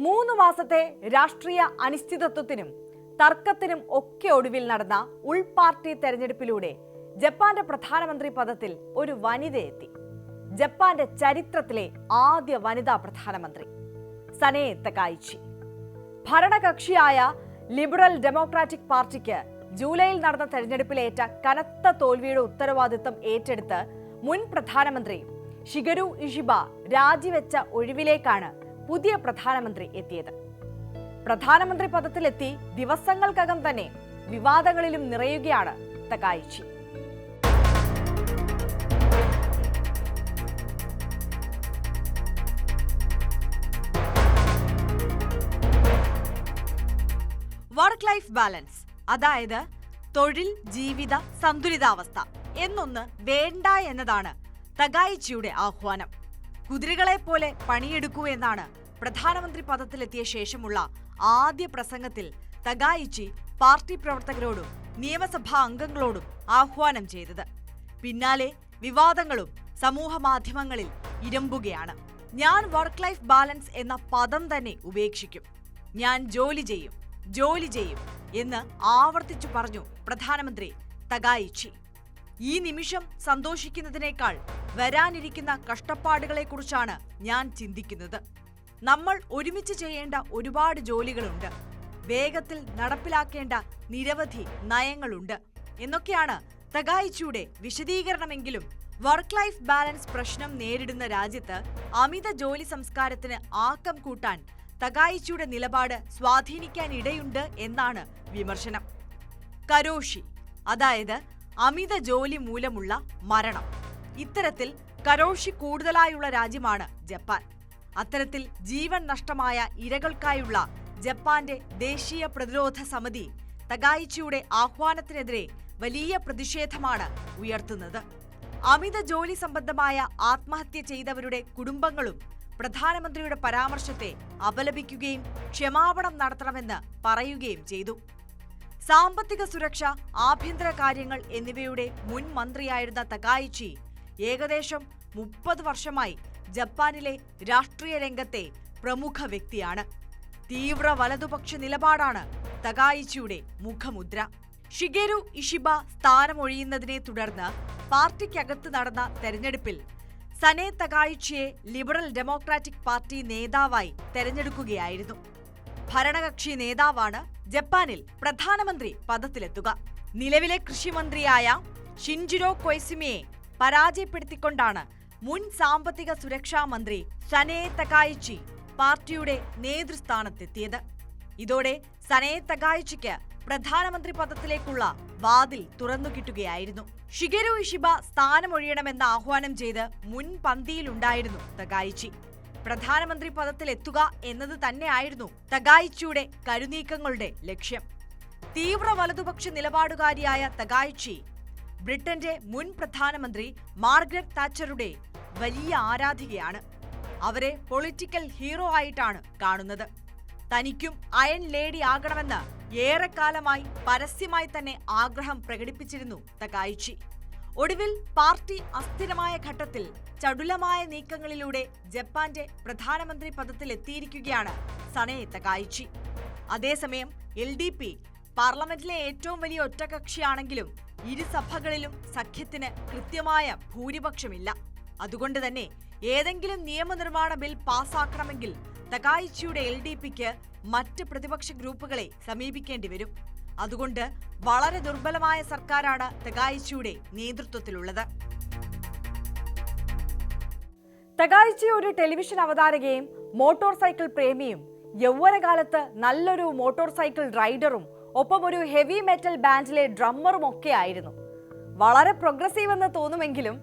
3 മാസത്തെ രാഷ്ട്രീയ അനിശ്ചിതത്വത്തിനും തർക്കത്തിനും ഒക്കെ ഒടുവിൽ നടന്ന ഉൾപാർട്ടി തെരഞ്ഞെടുപ്പിലൂടെ ജപ്പാന്റെ പ്രധാനമന്ത്രി പദത്തിൽ ഒരു വനിത എത്തി. ജപ്പാന്റെ ചരിത്രത്തിലെ ആദ്യ വനിതാ പ്രധാനമന്ത്രി സനെ തകായിച്ചി. ഭരണകക്ഷിയായ ലിബറൽ ഡെമോക്രാറ്റിക് പാർട്ടിക്ക് ജൂലൈയിൽ നടന്ന തെരഞ്ഞെടുപ്പിലേറ്റ കനത്ത തോൽവിയുടെ ഉത്തരവാദിത്തം ഏറ്റെടുത്ത് മുൻ പ്രധാനമന്ത്രി ഷിഗരു ഇഷിബ രാജിവെച്ച ഒഴിവിലേക്കാണ് പുതിയ പ്രധാനമന്ത്രി എത്തിയത്. പ്രധാനമന്ത്രി പദത്തിലെത്തി ദിവസങ്ങൾക്കകം തന്നെ വിവാദങ്ങളിലും നിറയുകയാണ് തകായിച്ചി. വർക്ക് ലൈഫ് ബാലൻസ്, അതായത് തൊഴിൽ ജീവിത സന്തുലിതാവസ്ഥ എന്നൊന്ന് വേണ്ട എന്നതാണ് തകായിച്ചിയുടെ ആഹ്വാനം. കുതിരകളെ പോലെ പണിയെടുക്കൂ എന്നാണ് പ്രധാനമന്ത്രി പദത്തിലെത്തിയ ശേഷമുള്ള ആദ്യ പ്രസംഗത്തിൽ തകായിച്ചി പാർട്ടി പ്രവർത്തകരോടും നിയമസഭാ അംഗങ്ങളോടും ആഹ്വാനം ചെയ്തത്. പിന്നാലെ വിവാദങ്ങളും സമൂഹ മാധ്യമങ്ങളിൽ ഇരമ്പുകയാണ്. ഞാൻ വർക്ക് ലൈഫ് ബാലൻസ് എന്ന പദം തന്നെ ഉപേക്ഷിക്കും, ഞാൻ ജോലി ചെയ്യും എന്ന് ആവർത്തിച്ചു പറഞ്ഞു പ്രധാനമന്ത്രി തകായിച്ചി. ഈ നിമിഷം സന്തോഷിക്കുന്നതിനേക്കാൾ വരാനിരിക്കുന്ന കഷ്ടപ്പാടുകളെക്കുറിച്ചാണ് ഞാൻ ചിന്തിക്കുന്നത്. നമ്മൾ ഒരുമിച്ച് ചെയ്യേണ്ട ഒരുപാട് ജോലികളുണ്ട്, വേഗത്തിൽ നടപ്പിലാക്കേണ്ട നിരവധി നയങ്ങളുണ്ട് എന്നൊക്കെയാണ് തകായിച്ചിയുടെ വിശദീകരണമെങ്കിലും വർക്ക് ലൈഫ് ബാലൻസ് പ്രശ്നം നേരിടുന്ന രാജ്യത്ത് അമിത ജോലി സംസ്കാരത്തിന് ആക്കം കൂട്ടാൻ തകായിച്ചിയുടെ നിലപാട് സ്വാധീനിക്കാനിടയുണ്ട് എന്നാണ് വിമർശനം. കരോഷി, അതായത് അമിത ജോലി മൂലമുള്ള മരണം. ഇത്തരത്തിൽ കരോഷി കൂടുതലായുള്ള രാജ്യമാണ് ജപ്പാൻ. അത്തരത്തിൽ ജീവൻ നഷ്ടമായ ഇരകൾക്കായുള്ള ജപ്പാന്റെ ദേശീയ പ്രതിരോധ സമിതി തകായിച്ചിയുടെ ആഹ്വാനത്തിനെതിരെ വലിയ പ്രതിഷേധമാണ് ഉയർത്തുന്നത്. അമിത ജോലി സംബന്ധമായ ആത്മഹത്യ ചെയ്തവരുടെ കുടുംബങ്ങളും പ്രധാനമന്ത്രിയുടെ പരാമർശത്തെ അപലപിക്കുകയും ക്ഷമാപണം നടത്തണമെന്ന് പറയുകയും ചെയ്തു. സാമ്പത്തിക സുരക്ഷ, ആഭ്യന്തര കാര്യങ്ങൾ എന്നിവയുടെ മുൻ മന്ത്രിയായിരുന്ന തകായിച്ചി ഏകദേശം 30 വർഷമായി ജപ്പാനിലെ രാഷ്ട്രീയ രംഗത്തെ പ്രമുഖ വ്യക്തിയാണ്. തീവ്ര വലതുപക്ഷ നിലപാടാണ് തകായിച്ചിയുടെ മുഖമുദ്ര. ഷിഗരു ഇഷിബ സ്ഥാനമൊഴിയുന്നതിനെ തുടർന്ന് പാർട്ടിക്കകത്ത് നടന്ന തെരഞ്ഞെടുപ്പിൽ സനെ തകായിച്ചിയെ ലിബറൽ ഡെമോക്രാറ്റിക് പാർട്ടി നേതാവായി തെരഞ്ഞെടുക്കുകയായിരുന്നു. ഭരണകക്ഷി നേതാവാണ് ജപ്പാനിൽ പ്രധാനമന്ത്രി പദത്തിലെത്തുക. നിലവിലെ കൃഷിമന്ത്രിയായ ഷിൻജിരോ കൊയ്സുമിയെ പരാജയപ്പെടുത്തിക്കൊണ്ടാണ് മുൻ സാമ്പത്തിക സുരക്ഷാ മന്ത്രി സനെ തകായിച്ചി പാർട്ടിയുടെ നേതൃസ്ഥാനത്തെത്തിയത്. ഇതോടെ സനെ തകായിച്ചിക്ക് പ്രധാനമന്ത്രി പദത്തിലേക്കുള്ള വാതിൽ തുറന്നുകിട്ടുകയായിരുന്നു. ഷിഗരു ഇഷിബ സ്ഥാനമൊഴിയണമെന്ന് ആഹ്വാനം ചെയ്ത് മുൻപന്തിയിലുണ്ടായിരുന്നു തകായിച്ചി. പ്രധാനമന്ത്രി പദത്തിലെത്തുക എന്നത് തന്നെയായിരുന്നു തകായിച്ചിയുടെ കരുനീക്കങ്ങളുടെ ലക്ഷ്യം. തീവ്ര വലതുപക്ഷ നിലപാടുകാരിയായ തകായിച്ചി ബ്രിട്ടന്റെ മുൻ പ്രധാനമന്ത്രി മാർഗരറ്റ് താച്ചറുടെ വലിയ ആരാധികയാണ്. അവരെ പൊളിറ്റിക്കൽ ഹീറോ ആയിട്ടാണ് കാണുന്നത്. തനിക്കും അയൺ ലേഡി ആകണമെന്ന് ഏറെക്കാലമായി പരസ്യമായി തന്നെ ആഗ്രഹം പ്രകടിപ്പിച്ചിരുന്നു തകായിച്ചി. ഒടുവിൽ പാർട്ടി അസ്ഥിരമായ ഘട്ടത്തിൽ ചടുലമായ നീക്കങ്ങളിലൂടെ ജപ്പാന്റെ പ്രധാനമന്ത്രി പദത്തിൽ എത്തിയിരിക്കുകയാണ് സനെ തകായിച്ചി. അതേസമയം LDP പാർലമെന്റിലെ ഏറ്റവും വലിയ ഒറ്റകക്ഷിയാണെങ്കിലും ഇരുസഭകളിലും സഖ്യത്തിന് കൃത്യമായ ഭൂരിപക്ഷമില്ല. അതുകൊണ്ട് തന്നെ ഏതെങ്കിലും നിയമനിർമ്മാണ ബിൽ പാസാക്കണമെങ്കിൽ തകായിച്ചിയുടെ LDPക്ക് മറ്റ് പ്രതിപക്ഷ ഗ്രൂപ്പുകളെ സമീപിക്കേണ്ടി വരും. അതുകൊണ്ട് വളരെ ദുർബലമായ സർക്കാരാണ് തകായിച്ചിയുടെ നേതൃത്വത്തിലുള്ളത്. തകായിച്ചി ഒരു ടെലിവിഷൻ അവതാരകയും മോട്ടോർ സൈക്കിൾ പ്രേമിയും യൗവനകാലത്ത് നല്ലൊരു മോട്ടോർ സൈക്കിൾ റൈഡറും ഒപ്പം ഒരു ഹെവി മെറ്റൽ ബാൻഡിലെ ഡ്രമ്മറും ഒക്കെ ആയിരുന്നു. വളരെ പ്രോഗ്രസീവ് എന്ന് തോന്നുമെങ്കിലും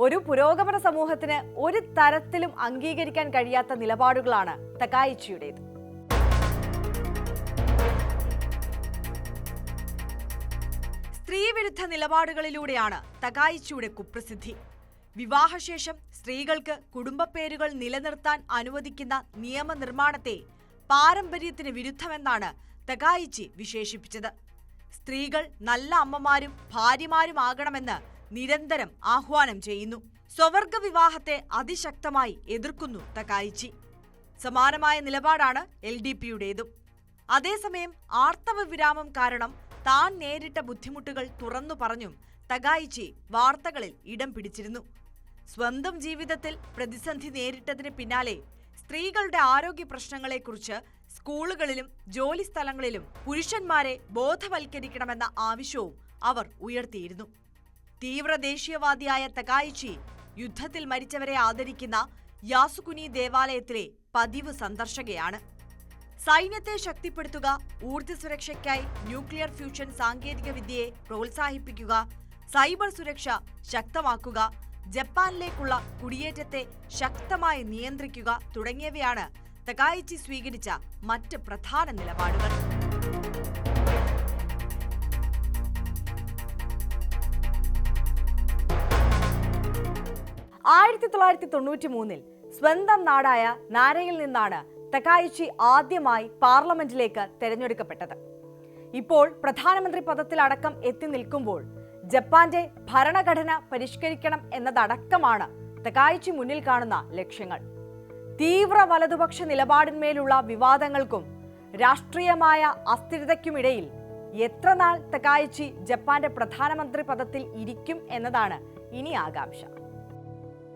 ഒരു പുരോഗമന സമൂഹത്തിന് ഒരു തരത്തിലും അംഗീകരിക്കാൻ കഴിയാത്ത നിലപാടുകളാണ് തകായിച്ചിയുടേത്. സ്ത്രീവിരുദ്ധ നിലപാടുകളിലൂടെയാണ് തകായിച്ചിയുടെ കുപ്രസിദ്ധി. വിവാഹശേഷം സ്ത്രീകൾക്ക് കുടുംബപ്പേരുകൾ നിലനിർത്താൻ അനുവദിക്കുന്ന നിയമനിർമ്മാണത്തെ പാരമ്പര്യത്തിന് വിരുദ്ധമെന്നാണ് തകായിച്ചി വിശേഷിപ്പിച്ചത്. സ്ത്രീകൾ നല്ല അമ്മമാരും ഭാര്യമാരുമാകണമെന്ന് നിരന്തരം ആഹ്വാനം ചെയ്യുന്നു. സ്വവർഗ വിവാഹത്തെ അതിശക്തമായി എതിർക്കുന്നു തകായിച്ചി. സമാനമായ നിലപാടാണ് LDPയുടേതും. അതേസമയം ആർത്തവ വിരാമം കാരണം താൻ നേരിട്ട ബുദ്ധിമുട്ടുകൾ തുറന്നു പറഞ്ഞും തകായിച്ചി വാർത്തകളിൽ ഇടം പിടിച്ചിരുന്നു. സ്വന്തം ജീവിതത്തിൽ പ്രതിസന്ധി നേരിട്ടതിന് പിന്നാലെ സ്ത്രീകളുടെ ആരോഗ്യ പ്രശ്നങ്ങളെക്കുറിച്ച് സ്കൂളുകളിലും ജോലിസ്ഥലങ്ങളിലും പുരുഷന്മാരെ ബോധവൽക്കരിക്കണമെന്ന ആവശ്യവും അവർ ഉയർത്തിയിരുന്നു. തീവ്ര ദേശീയവാദിയായ തകായിച്ചി യുദ്ധത്തിൽ മരിച്ചവരെ ആദരിക്കുന്ന യാസുകുനി ദേവാലയത്തിലെ പതിവ് സന്ദർശകയാണ്. സൈന്യത്തെ ശക്തിപ്പെടുത്തുക, ഊർജ്ജ സുരക്ഷയ്ക്കായി ന്യൂക്ലിയർ ഫ്യൂഷൻ സാങ്കേതിക വിദ്യയെ പ്രോത്സാഹിപ്പിക്കുക, സൈബർ സുരക്ഷ ശക്തമാക്കുക, ജപ്പാനിലേക്കുള്ള കുടിയേറ്റത്തെ ശക്തമായി നിയന്ത്രിക്കുക തുടങ്ങിയവയാണ് തകായിച്ചി സ്വീകരിച്ച മറ്റ് പ്രധാന നിലപാടുകൾ. 1993 സ്വന്തം നാടായ നാരയിൽ നിന്നാണ് തകായിച്ചി ആദ്യമായി പാർലമെന്റിലേക്ക് തെരഞ്ഞെടുക്കപ്പെട്ടത്. ഇപ്പോൾ പ്രധാനമന്ത്രി പദത്തിലടക്കം എത്തി നിൽക്കുമ്പോൾ ജപ്പാന്റെ ഭരണഘടന പരിഷ്കരിക്കണം എന്നതടക്കമാണ് തകായിച്ചി മുന്നിൽ കാണുന്ന ലക്ഷ്യങ്ങൾ. തീവ്ര വലതുപക്ഷ നിലപാടിന്മേലുള്ള വിവാദങ്ങൾക്കും രാഷ്ട്രീയമായ അസ്ഥിരതയ്ക്കുമിടയിൽ എത്ര നാൾ തകായിച്ചി ജപ്പാന്റെ പ്രധാനമന്ത്രി പദത്തിൽ ഇരിക്കും എന്നതാണ് ഇനി ആകാംക്ഷ.